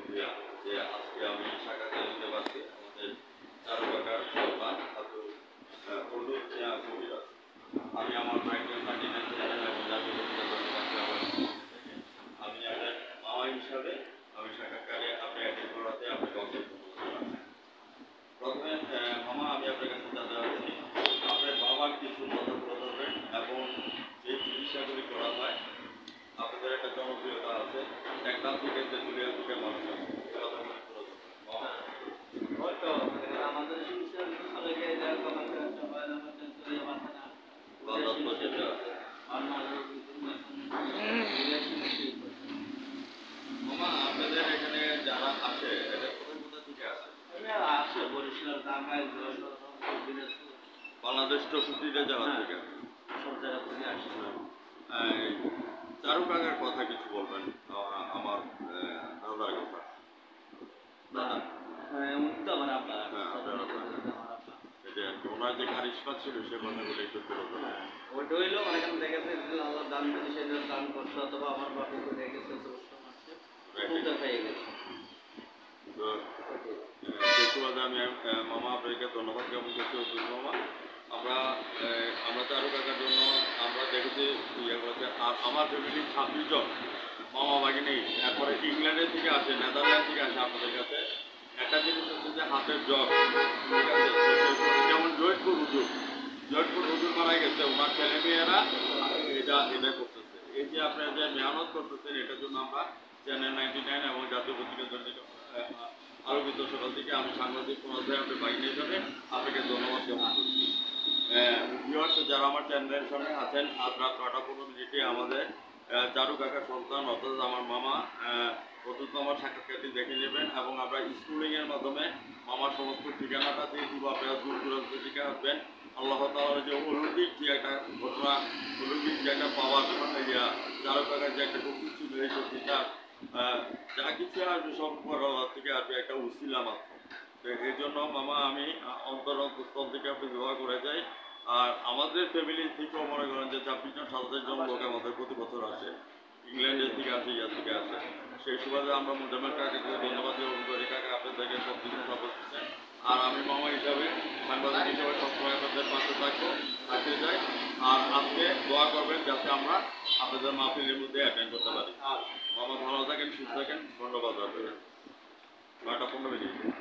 শুকরিয়া যে আজকে আমি সাক্ষাৎ দিতে পারছি আমাদের চারু কাকার সন্তান হলুদ কবিরাজ। আমি আমার মাইকেল মার্টিনেজ চ্যানেল এবং জাতীয় আমি আপনার মামা হিসাবে আমি সাক্ষাৎকারে আপনি অ্যাটেন্ড করাতে আপনাকে অসংখ্য ধন্যবাদ। প্রথমে মামা আমি আপনার কাছে জানতে চাচ্ছি আপনার বাবার কিছু কথা তুলে ধরবেন এবং যে চিকিৎসাগুলি করা হয় আপনাদের একটা জনপ্রিয়তা আছে একদম থেকে তেঁতুলিয়া থেকে মানুষ আছে হয়তো আমাদের মামা আপনাদের এখানে যারা আসে এটা কোথায় কোথা থেকে আসে? আসে বরিশাল, ঢাকায়, বাংলাদেশ 64টা জেলা থেকে সব জায়গা থেকে আসে। চারু কাকার কথা কিছু বলবেন আমার দাদার কথা। ওনার যে কারিশমা ছিল সে কথাগুলো একটু তুলে ধরেন। ওইটা হইলো অনেকক্ষণ দেখেছে আল্লাহ দান করে সে দান করছে অথবা আমার বাপু হয়ে গেছে হয়ে গেছে। তো সেই সুবাদে আমি মামা আপনাকে ধন্যবাদ জ্ঞাপন করছি মামা। আমরা চারু কাকার জন্য আমরা দেখেছি ইয়ে করেছে আর আমার ফ্যামিলি 26 জন মামা বাগিনী এরপরে ইংল্যান্ডের থেকে আসে নেদারল্যান্ড থেকে আসে আপনাদের কাছে। একটা জিনিস হচ্ছে যে হাতের জগ, ঠিক আছে, যেমন জয়পুর হুজুর মারা গেছে ওনার ছেলে মেয়েরা এটা করতেছে। এই যে আপনারা যে মেহনত করতেছেন এটার জন্য আমরা চ্যানেল 99 এবং জাতীয় পত্রিকা দৈনিক আলোকিত সকাল থেকে আমি সাংবাদিক পর্যায়ে আপনি বাহিনী হিসাবে আপনাকে ধন্যবাদ জ্ঞাপন করছি। ভিউয়ার্স যারা আমার চ্যানেলের সামনে আছেন আজ রাত 9:15 আমাদের চারু কাকার সন্তান অর্থাৎ আমার মামা প্রথমতম সাক্ষাৎকারটি দেখে নেবেন এবং আমরা স্কুলিংয়ের মাধ্যমে মামার সমস্ত ঠিকানাটা দিয়ে দিব। আপনারা দূর দূরান্ত থেকে আসবেন। আল্লাহ তাআলার যে অলৌকিক যে একটা ঘটনা, অলৌকিক যে একটা পাওয়ার চারু কাকার যে একটা শক্তি ছিল এই শক্তিটা যা কিছু আসবে সব আল্লাহ থেকে আসবে একটা উসিলা মাত্র। তো এই জন্য মামা আমি অন্তরস্থল থেকে আপনি দোয়া করে যাই। আর আমাদের ফ্যামিলি থেকেও মনে করেন যে 26 জন 27 জন লোক আমাদের প্রতি বছর আসে, ইংল্যান্ডের থেকে আসে, ইয়ার থেকে আসে। সেই সুবাদে আমরা মুজাম্মেল কাকাকে ধন্যবাদ জ্ঞাপন করি। কাকা আপনাদেরকে সব কিছু সাপোর্ট দিচ্ছেন। আর আমি মামা হিসাবে সাংবাদিক হিসাবে সবসময় আপনাদের পাশে থাকতে চাই। আর আজকে দোয়া করবেন যাতে আমরা আপনাদের মাহফিলের মধ্যে অ্যাটেন্ড করতে পারি। মামা ভালো থাকেন, সুস্থ থাকেন, ধন্যবাদ আপনাদের। 9:15